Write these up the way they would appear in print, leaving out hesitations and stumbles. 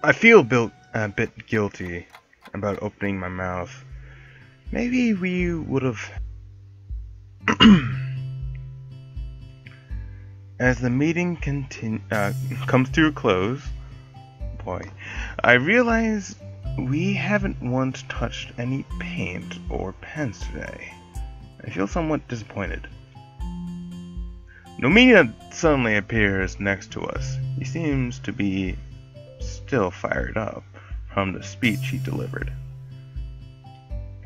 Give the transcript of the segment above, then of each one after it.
I feel a bit guilty about opening my mouth. Maybe we would have... As the meeting comes to a close, boy, I realize we haven't once touched any paint or pens today. I feel somewhat disappointed. Nomiya suddenly appears next to us. He seems to be still fired up from the speech he delivered.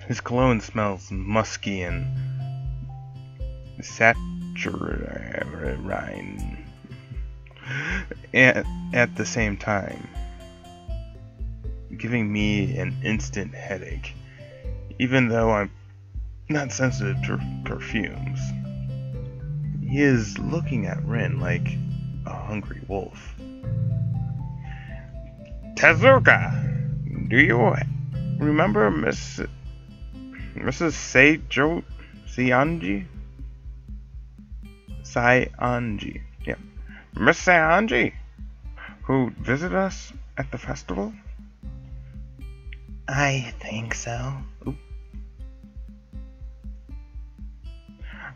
His cologne smells musky and saccharine at the same time, giving me an instant headache, even though I'm not sensitive to perfumes. He is looking at Rin like a hungry wolf. Tezuka, do you remember Mrs. Saionji? Yeah. Miss Saionji, who visited us at the festival? I think so. Oop.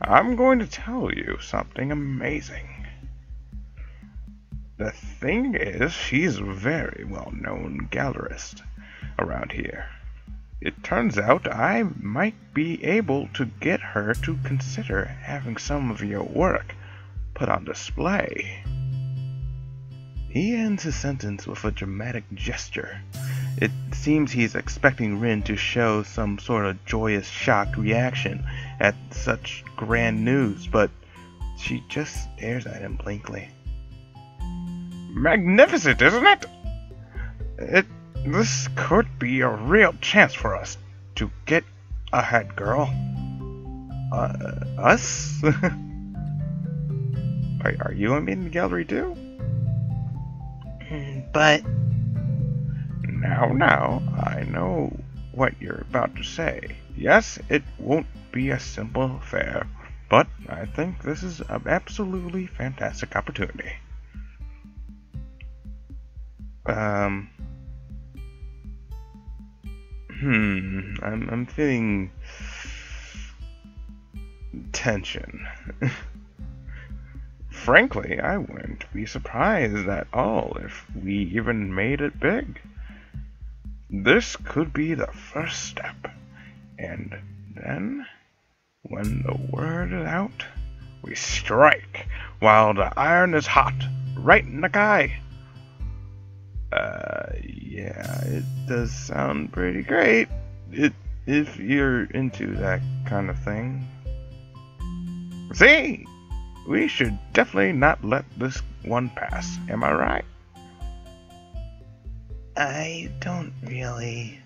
I'm going to tell you something amazing. The thing is, she's a very well-known gallerist around here. It turns out I might be able to get her to consider having some of your work put on display. He ends his sentence with a dramatic gesture. It seems he's expecting Rin to show some sort of joyous, shocked reaction at such grand news, but she just stares at him blankly. Magnificent, isn't it? This could be a real chance for us to get ahead, girl. Us? Are you in the gallery too? But... Now, I know what you're about to say. Yes, it won't be a simple affair, but I think this is an absolutely fantastic opportunity. I'm feeling tension. Frankly, I wouldn't be surprised at all if we even made it big. This could be the first step, and then, when the word is out, we strike while the iron is hot, right in the guy. Yeah, it does sound pretty great, if you're into that kind of thing. See? We should definitely not let this one pass, am I right? I don't really...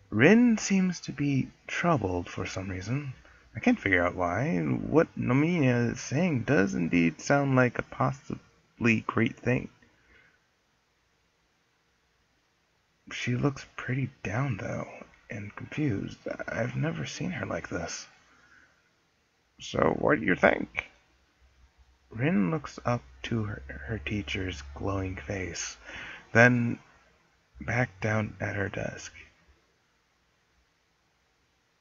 Rin seems to be troubled for some reason. I can't figure out why. What Nomiya is saying does indeed sound like a possibly great thing. She looks pretty down, though, and confused. I've never seen her like this. So, what do you think? Rin looks up to her teacher's glowing face, then back down at her desk.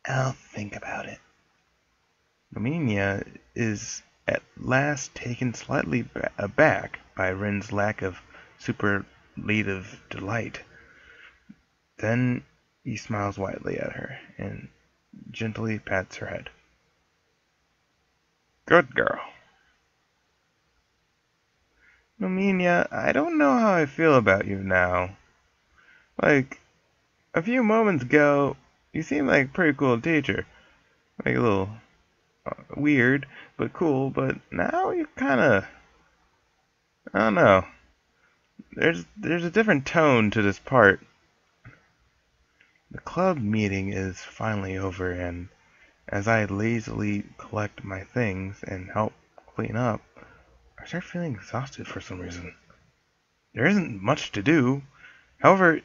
I'll think about it. Nomiya is at last taken slightly aback by Rin's lack of superlative delight. Then he smiles widely at her and gently pats her head. Good girl. Nomiya, I don't know how I feel about you now. Like, a few moments ago, you seemed like a pretty cool teacher. Like a little weird, but cool, but now you kinda... I don't know. There's a different tone to this part The club meeting is finally over, and as I lazily collect my things and help clean up, I start feeling exhausted for some reason. There isn't much to do. However,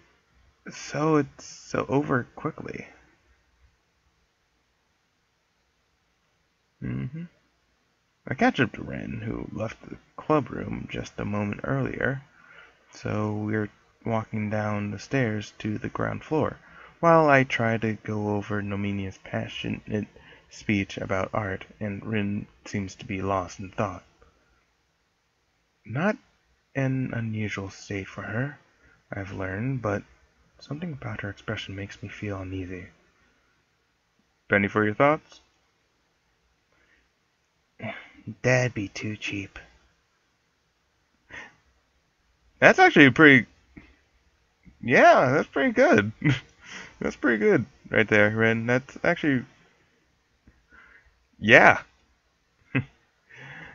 it's so over quickly. I catch up to Ren, who left the club room just a moment earlier, so we're walking down the stairs to the ground floor, while I try to go over Nominia's passionate speech about art, and Rin seems to be lost in thought. Not an unusual state for her, I've learned, but something about her expression makes me feel uneasy. Penny for your thoughts? That'd be too cheap. That's actually pretty... Yeah, that's pretty good. That's pretty good right there, Ren. That's actually... Yeah.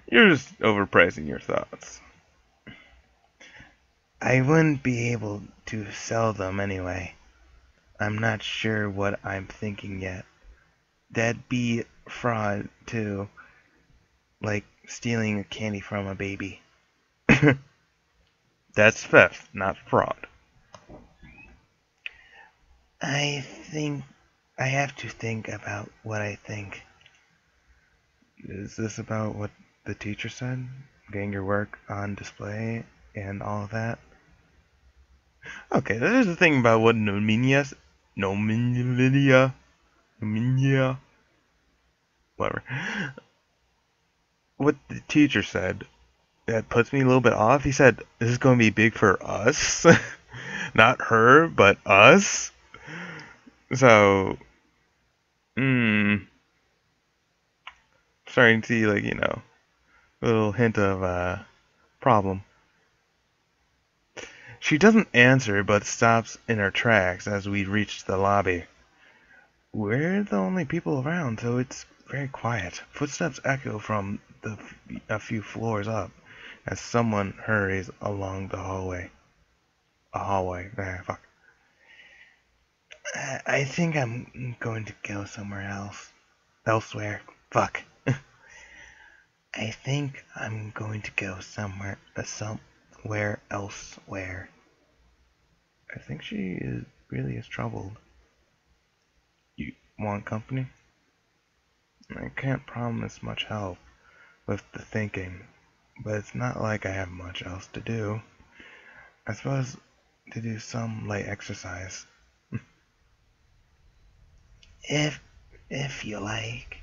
You're just overpricing your thoughts. I wouldn't be able to sell them anyway. I'm not sure what I'm thinking yet. That'd be fraud, too. Like stealing a candy from a baby. That's theft, not fraud. I think I have to think about what I think. Is this about what the teacher said? Getting your work on display and all of that? Okay, there's the thing about what Nominia, whatever. What the teacher said that puts me a little bit off. He said, this is going to be big for us. Not her, but us. So, starting to see, like, a little hint of, problem. She doesn't answer, but stops in her tracks as we reach the lobby. We're the only people around, so it's very quiet. Footsteps echo from a few floors up as someone hurries along the hallway. A hallway. Fuck. I think I'm going to go somewhere else. Elsewhere. Fuck. I think I'm going to go somewhere elsewhere. I think she really is troubled. You want company? I can't promise much help with the thinking, but it's not like I have much else to do. I suppose to do some light exercise. If you like.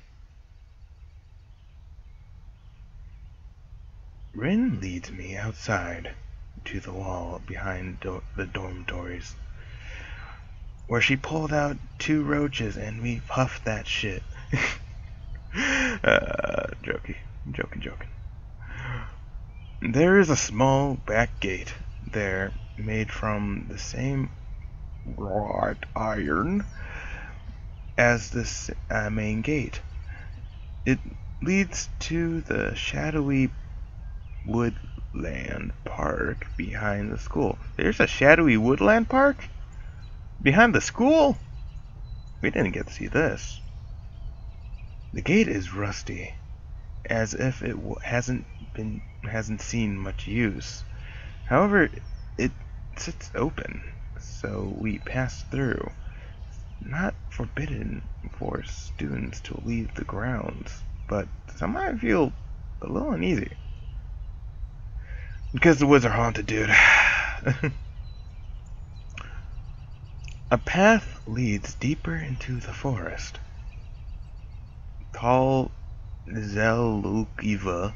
Rin leads me outside to the wall behind the dormitories, where she pulled out 2 roaches and we puffed that shit. Joking. There is a small back gate there made from the same wrought iron as this main gate. It leads to the shadowy woodland park behind the school. There's a shadowy woodland park? Behind the school? We didn't get to see this. The gate is rusty, as if it hasn't seen much use. However, it sits open, so we pass through. Not forbidden for students to leave the grounds, but some might feel a little uneasy. Because the woods are haunted, dude. A path leads deeper into the forest. Tall Zelukiva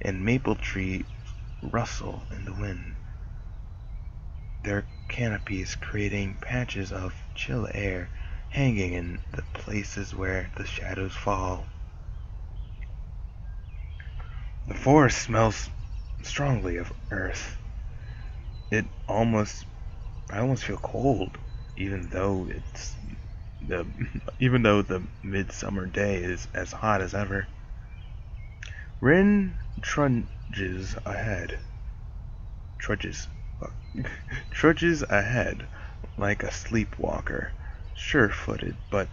and maple tree rustle in the wind, their canopies creating patches of chill air hanging in the places where the shadows fall. The forest smells strongly of earth. I almost feel cold, even though the midsummer day is as hot as ever. Rin trudges ahead like a sleepwalker, sure-footed, but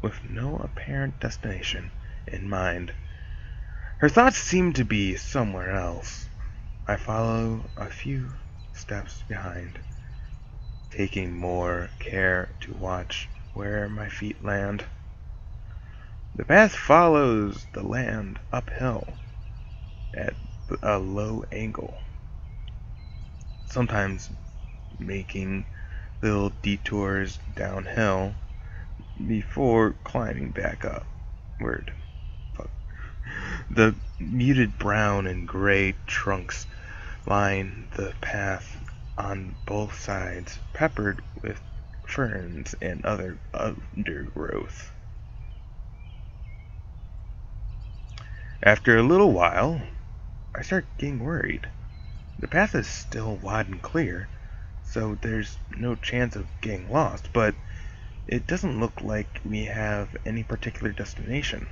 with no apparent destination in mind. Her thoughts seem to be somewhere else. I follow a few steps behind, taking more care to watch where my feet land. The path follows the land uphill at a low angle, sometimes making little detours downhill before climbing back upward. The muted brown and gray trunks line the path on both sides, peppered with ferns and other undergrowth. After a little while, I start getting worried. The path is still wide and clear, so there's no chance of getting lost, but it doesn't look like we have any particular destination.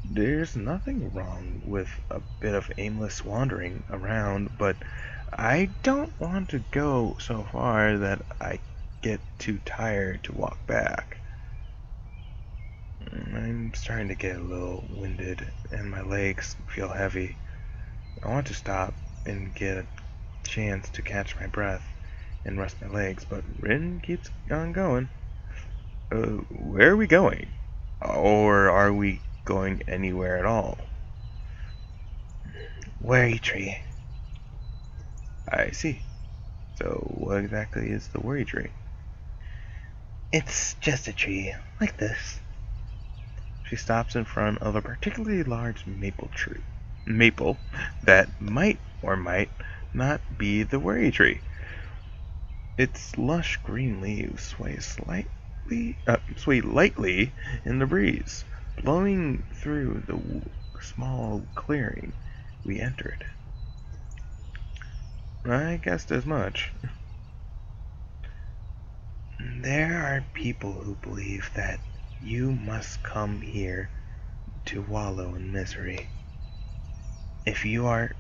There's nothing wrong with a bit of aimless wandering around, but I don't want to go so far that I get too tired to walk back. I'm starting to get a little winded, and my legs feel heavy. I want to stop and get a chance to catch my breath and rest my legs, but Rin keeps on going. Where are we going? Or are we going anywhere at all? Worry tree. I see. So what exactly is the worry tree? It's just a tree, like this. She stops in front of a particularly large maple tree. Maple that might or might not be the worry tree. Its lush green leaves sway lightly in the breeze, blowing through the small clearing we entered. I guessed as much. There are people who believe that you must come here to wallow in misery. If you are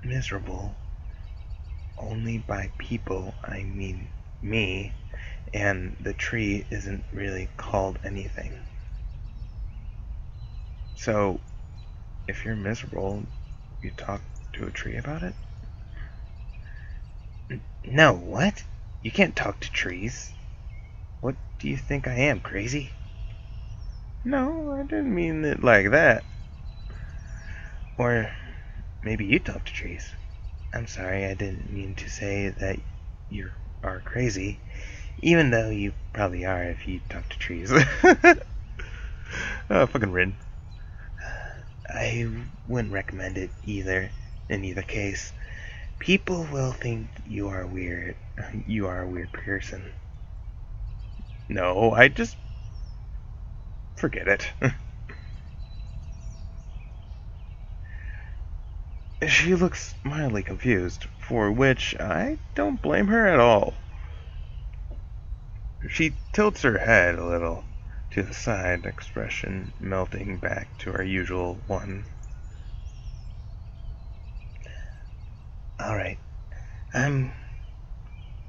miserable only by people, I mean me, and the tree isn't really called anything. So, if you're miserable, you talk to a tree about it? No, what? You can't talk to trees. What do you think I am, crazy? No, I didn't mean it like that. Or maybe you talk to trees. I'm sorry, I didn't mean to say that you are crazy, even though you probably are if you talk to trees. Oh, fucking Rin. I wouldn't recommend it either, in either case. People will think you are weird. You are a weird person. No, I just... forget it. She looks mildly confused, for which I don't blame her at all. She tilts her head a little to the side, expression melting back to her usual one. Alright, I'm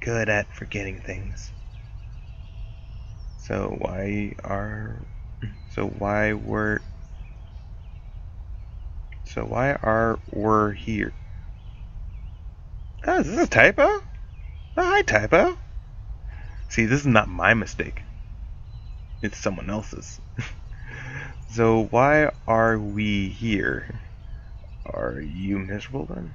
good at forgetting things. So why are we here? Oh, is this a typo? Oh, hi, typo. See, this is not my mistake. It's someone else's. So why are we here? Are you miserable then?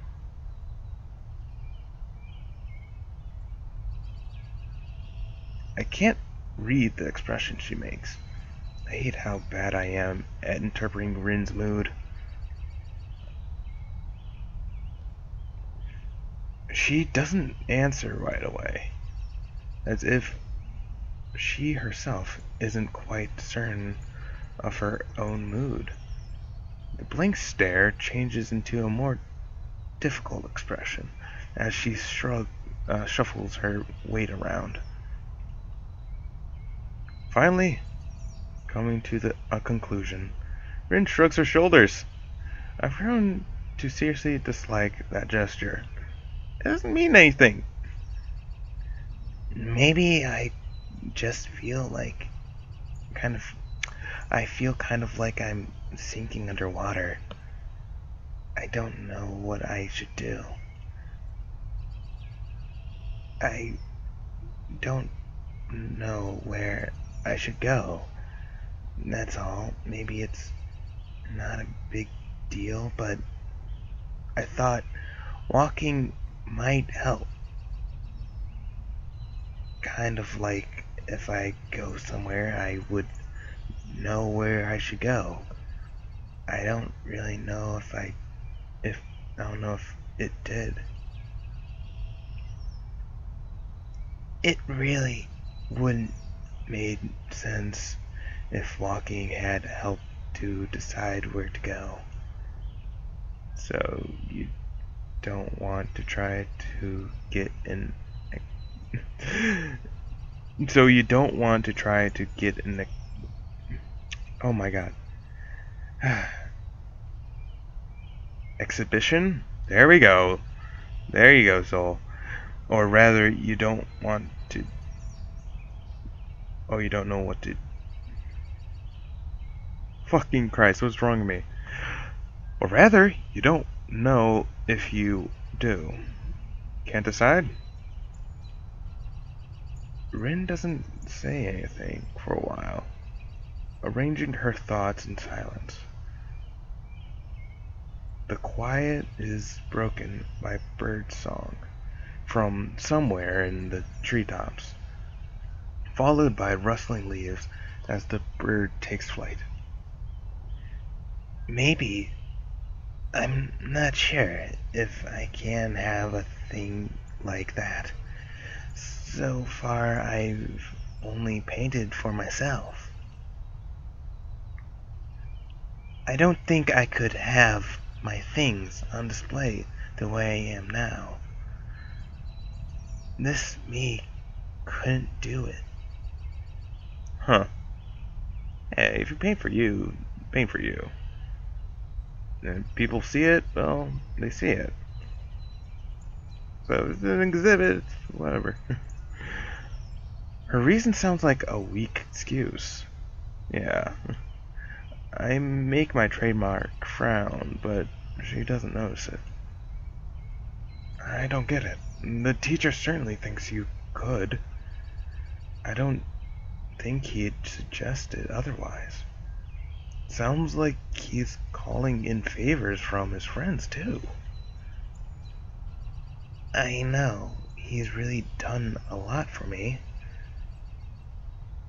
I can't read the expression she makes. I hate how bad I am at interpreting Rin's mood. She doesn't answer right away, as if she herself isn't quite certain of her own mood. The blank stare changes into a more difficult expression as she shuffles her weight around. Finally, coming to a conclusion, Rin shrugs her shoulders. I've grown to seriously dislike that gesture. It doesn't mean anything. Maybe I just feel like I feel kind of like I'm sinking underwater. I don't know what I should do. I don't know where I should go. That's all. Maybe it's not a big deal, but I thought walking might help. Kind of like if I go somewhere, I would know where I should go. I don't really know if I don't know if it did. It really wouldn't made sense if walking had helped to decide where to go. So you don't want to try to get an so you don't want to try to get an oh my god. Exhibition? There we go. There you go, soul. Or rather, you don't want to. Oh, you don't know what to. Fucking Christ, what's wrong with me? Or rather, you don't know if you do. Can't decide? Rin doesn't say anything for a while, arranging her thoughts in silence. The quiet is broken by bird song from somewhere in the treetops, followed by rustling leaves as the bird takes flight. Maybe, I'm not sure if I can have a thing like that. So far, I've only painted for myself. I don't think I could have my things on display the way I am now. This me couldn't do it. Huh. Hey, if you paint for you, paint for you. And people see it, well, they see it. So it's an exhibit, whatever. Her reason sounds like a weak excuse. Yeah. I make my trademark frown, but she doesn't notice it. I don't get it. The teacher certainly thinks you could. I don't think he'd suggested otherwise. Sounds like he's calling in favors from his friends, too. I know he's really done a lot for me,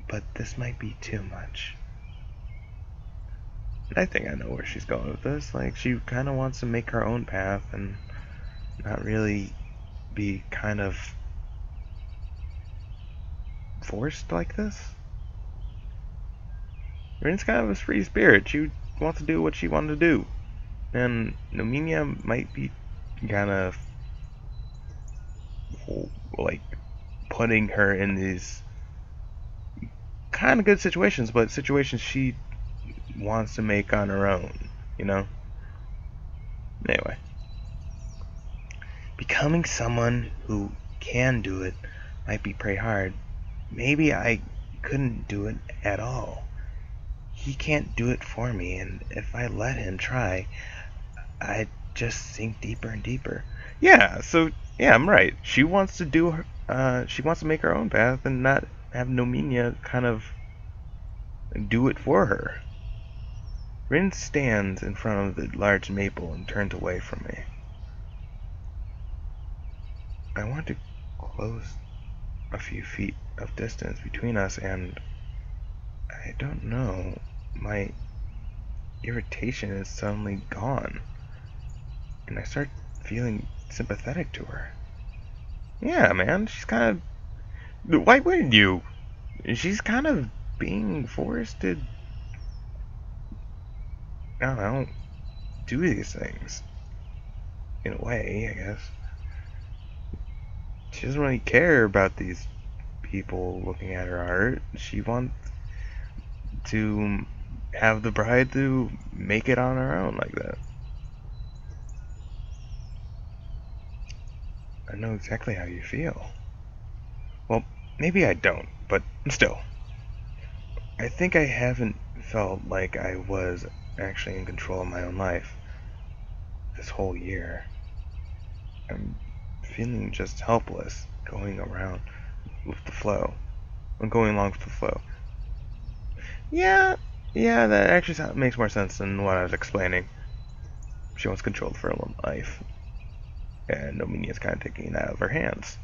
but this might be too much. I think I know where she's going with this. Like, she kind of wants to make her own path and not really be kind of forced like this. Rin's kind of a free spirit. She wants to do what she wanted to do. And Nominia might be kind of like putting her in these kind of good situations, but situations she wants to make on her own, you know? Anyway. Becoming someone who can do it might be pretty hard. Maybe I couldn't do it at all. He can't do it for me, and if I let him try, I'd just sink deeper and deeper. Yeah, so, yeah, I'm right. She wants to do her, she wants to make her own path and not have Nominia kind of do it for her. Rin stands in front of the large maple and turns away from me. I want to close a few feet of distance between us, and I don't know, my irritation is suddenly gone, and I start feeling sympathetic to her. Yeah, man, she's kind of... Why wouldn't you? She's kind of being forced to, I don't know, do these things. In a way, I guess. She doesn't really care about these people looking at her art. She wants to have the bride to make it on her own like that. I know exactly how you feel. Well, maybe I don't. but still. I think I haven't felt like I was actually in control of my own life this whole year. I'm feeling just helpless, going around with the flow. I'm going along with the flow. Yeah, that actually makes more sense than what I was explaining. She wants control of her own life, and Nominia's kind of taking it out of her hands.